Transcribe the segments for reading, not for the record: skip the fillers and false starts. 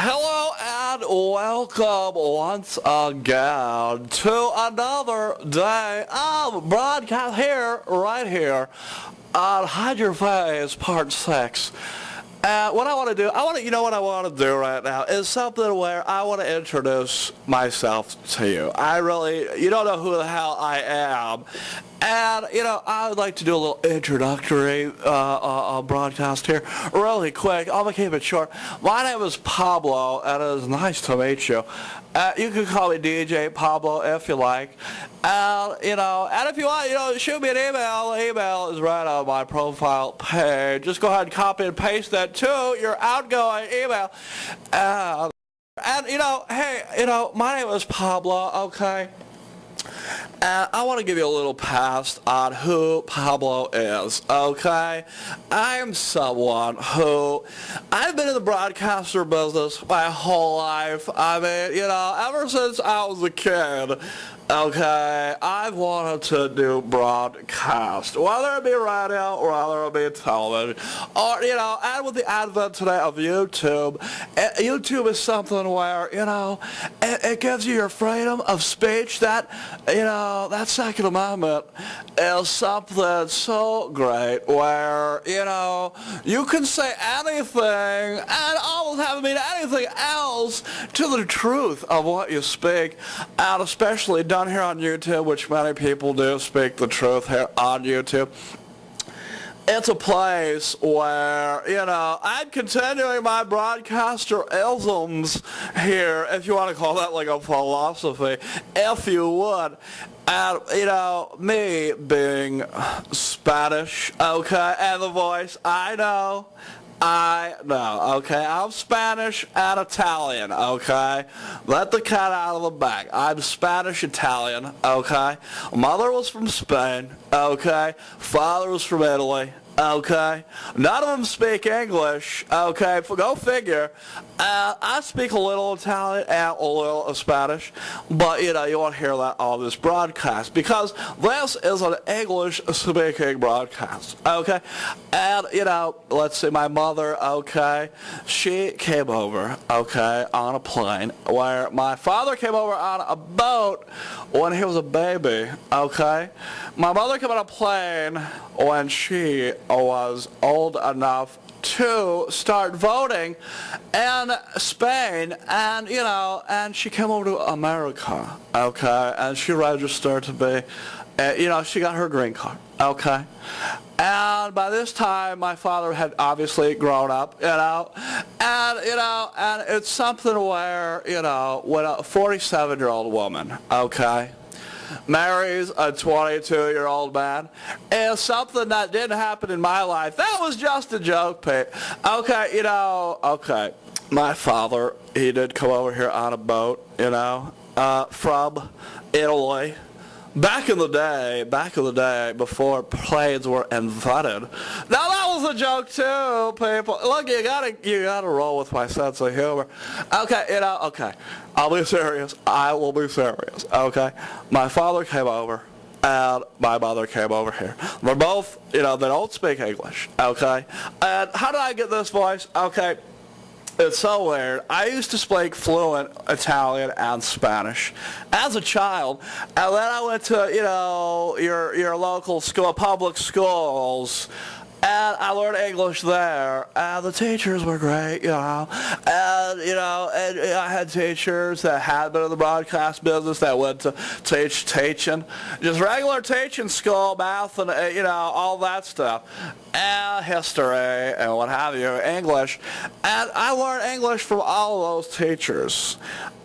Hello and welcome once again to another day of broadcast here, right here, on Hide Your Face Part 6. And what I want to do, you know what I want to do right now is something where I want to introduce myself to you. You don't know who the hell I am. And, I would like to do a little introductory broadcast here really quick. I'm going to keep it short. My name is Pablo, and it is nice to meet you. You can call me DJ Pablo if you like. And if you want, shoot me an email. The email is right on my profile page. Just go ahead and copy and paste that to your outgoing email. Hey, my name is Pablo, okay? And I want to give you a little pass on who Pablo is, okay? I am someone who, I've been in the broadcaster business my whole life. I mean, ever since I was a kid, okay, I've wanted to do broadcast, whether it be radio or whether it be television, or, and with the advent today of YouTube, YouTube is something where, it gives you your freedom of speech. That Second Amendment is something so great where, you can say anything and almost haven't mean anything else to the truth of what you speak, and especially done here on YouTube, which many people do speak the truth here on YouTube. It's a place where, I'm continuing my broadcaster isms here, if you want to call that like a philosophy, if you would. And, me being Spanish, okay, and the voice, I know, okay, I'm Spanish and Italian, okay, let the cat out of the bag. I'm Spanish Italian, okay, mother was from Spain, okay, father was from Italy, okay, none of them speak English, okay, go figure. I speak a little Italian and a little Spanish, but you won't hear that on this broadcast because this is an English speaking broadcast, okay? And let's see, my mother, okay, she came over, okay, on a plane, where my father came over on a boat when he was a baby, okay? My mother came on a plane when she was old enough to start voting in Spain, and and she came over to America, okay, and she registered to be, she got her green card, okay, and by this time my father had obviously grown up, and it's something where, when a 47-year-old woman, okay, marries a 22-year-old man is something that didn't happen in my life. That was just a joke, Pete. Okay, okay. My father, he did come over here on a boat, from Italy. Back in the day, before planes were invented. Now that was a joke too, people. Look, you gotta roll with my sense of humor. Okay, okay. I'll be serious. I will be serious. Okay. My father came over, and my mother came over here. They're both, they don't speak English. Okay. And how did I get this voice? Okay. It's so weird. I used to speak fluent Italian and Spanish as a child, and then I went to, your local school, public schools, and I learned English there, and the teachers were great, and I had teachers that had been in the broadcast business that went to teaching, just regular teaching school, math, and, all that stuff, and history, and what have you, English, and I learned English from all of those teachers,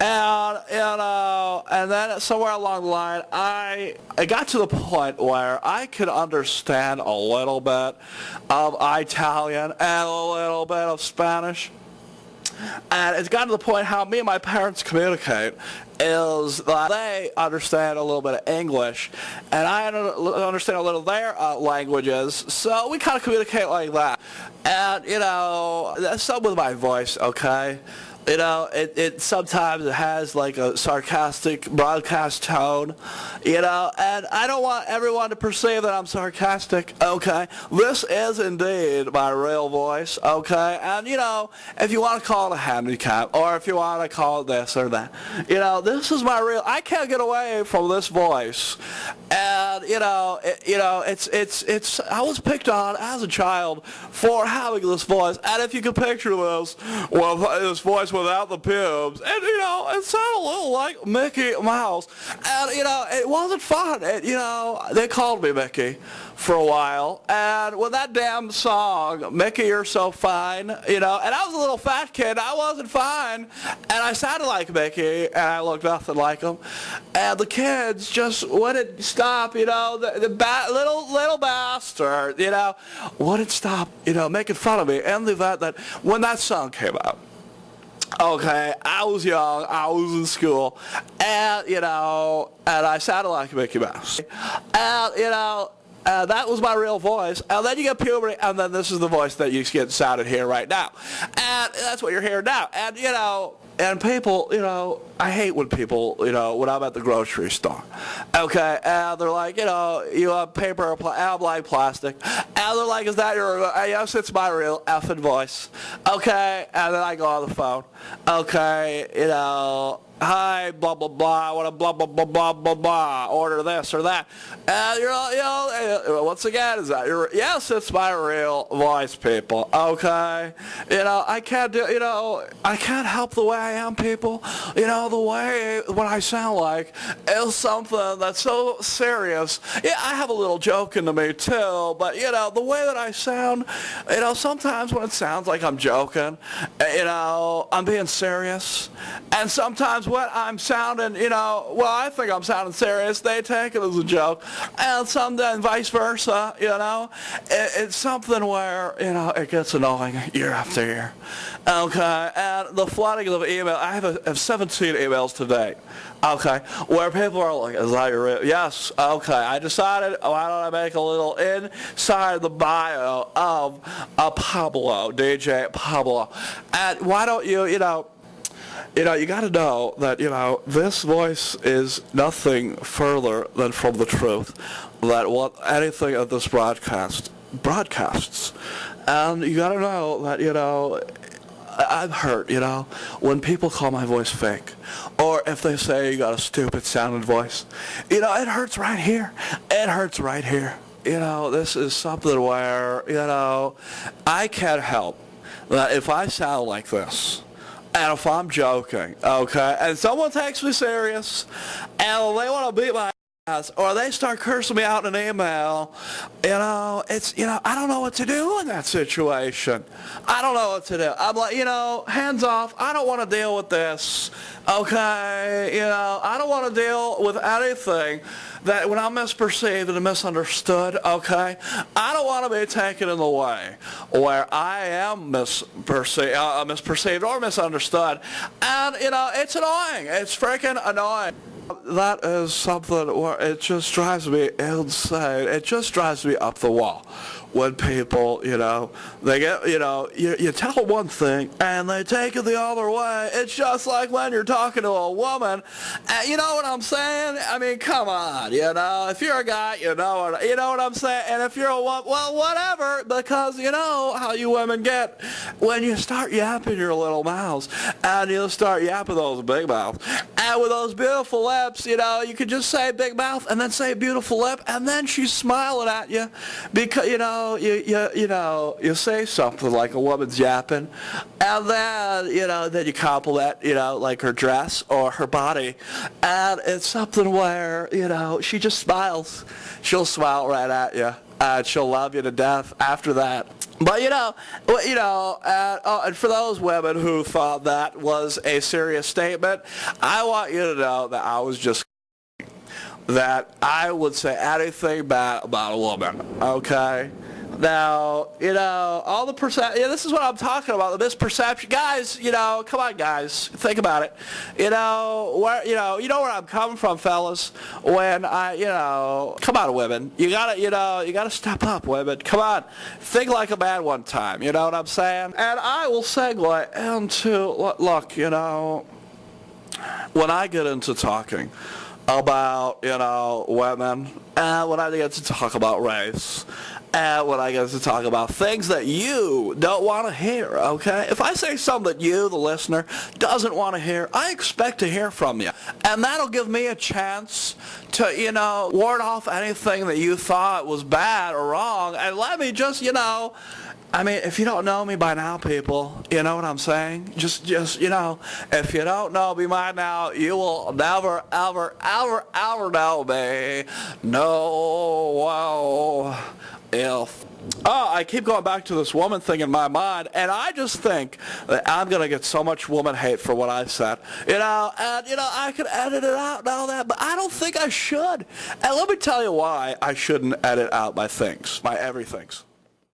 and, and then somewhere along the line, I got to the point where I could understand a little bit of Italian and a little bit of Spanish. And it's gotten to the point how me and my parents communicate is that they understand a little bit of English, and I understand a little of their languages, so we kind of communicate like that. And, that's something with my voice, okay? It sometimes it has like a sarcastic broadcast tone, and I don't want everyone to perceive that I'm sarcastic, okay? This is indeed my real voice, okay? And, if you want to call it a handicap, or if you want to call it this or that, this is my real, I can't get away from this voice. And, it's, I was picked on as a child for having this voice, and if you can picture this, well, this voice without the pubes, and it sounded a little like Mickey Mouse, and it wasn't fun. They called me Mickey for a while, and with that damn song, Mickey, You're So Fine, and I was a little fat kid, I wasn't fine, and I sounded like Mickey, and I looked nothing like him, and the kids just wouldn't stop, little bastard, wouldn't stop, making fun of me, and the event that when that song came out, okay, I was young, I was in school, and, and I sounded like Mickey Mouse. And, that was my real voice. And then you get puberty, and then this is the voice that you get sounded here right now. And that's what you're hearing now. And, and people, I hate when people, when I'm at the grocery store, okay, and they're like, you have paper or I'm like plastic, and they're like, is that your, yes, it's my real effing voice, okay, and then I go on the phone, okay, hi, blah, blah, blah, I want to blah, blah, blah, blah, blah, blah, order this or that, and once again, is that your, yes, it's my real voice, people, okay, I can't do, I can't help the way I am, people, the way what I sound like is something that's so serious. Yeah, I have a little joke into me too, but the way that I sound, sometimes when it sounds like I'm joking, I'm being serious, and sometimes when I'm sounding, I think I'm sounding serious, they take it as a joke, and sometimes vice versa, it's something where, it gets annoying year after year, okay, and the flooding of email, I have 17 emails today, okay, where people are like, is that your real? Yes, okay, I decided, why don't I make a little inside the bio of Pablo, DJ Pablo, and why don't you, you got to know that, this voice is nothing further than from the truth, that what anything of this broadcasts, and you got to know that, I'm hurt, when people call my voice fake, or if they say you got a stupid sounding voice, it hurts right here. It hurts right here. This is something where, I can't help that if I sound like this, and if I'm joking, okay, and someone takes me serious, and they want to beat my ass, or they start cursing me out in an email, it's, I don't know what to do in that situation. I don't know what to do. I'm like, hands off. I don't want to deal with this, okay? I don't want to deal with anything that when I'm misperceived and misunderstood, okay? I don't want to be taken in the way where I am misperceived or misunderstood, and, it's annoying. It's freaking annoying. That is something where it just drives me insane. It just drives me up the wall when people, they get, you tell them one thing and they take it the other way. It's just like when you're talking to a woman, and you know what I'm saying? I mean, come on, if you're a guy, you know what I'm saying? And if you're a woman, well, whatever, because you know how you women get when you start yapping your little mouths, and you start yapping those big mouths, and with those beautiful lips, you could just say big mouth and then say beautiful lip, and then she's smiling at you because, you say something like a woman's yapping, and then you compliment, like her dress or her body, and it's something where, she just smiles. She'll smile right at you, and she'll love you to death after that. But, and for those women who thought that was a serious statement, I want you to know that I was just that I would say anything bad about a woman, okay? Now, all the this is what I'm talking about, the misperception. Guys, come on, guys, think about it. You know where I'm coming from, fellas. When come on, women, you gotta step up, women. Come on, think like a man one time. You know what I'm saying? And I will segue into look, when I get into talking about, women, and when I get to talk about race, and when I get to talk about things that you don't want to hear, okay? If I say something that you, the listener, doesn't want to hear, I expect to hear from you. And that'll give me a chance to, ward off anything that you thought was bad or wrong, and let me just, if you don't know me by now, people, you know what I'm saying? Just if you don't know me by now, you will never, ever, ever, ever know me. No, I keep going back to this woman thing in my mind, and I just think that I'm going to get so much woman hate for what I said. I could edit it out and all that, but I don't think I should. And let me tell you why I shouldn't edit out my everythings.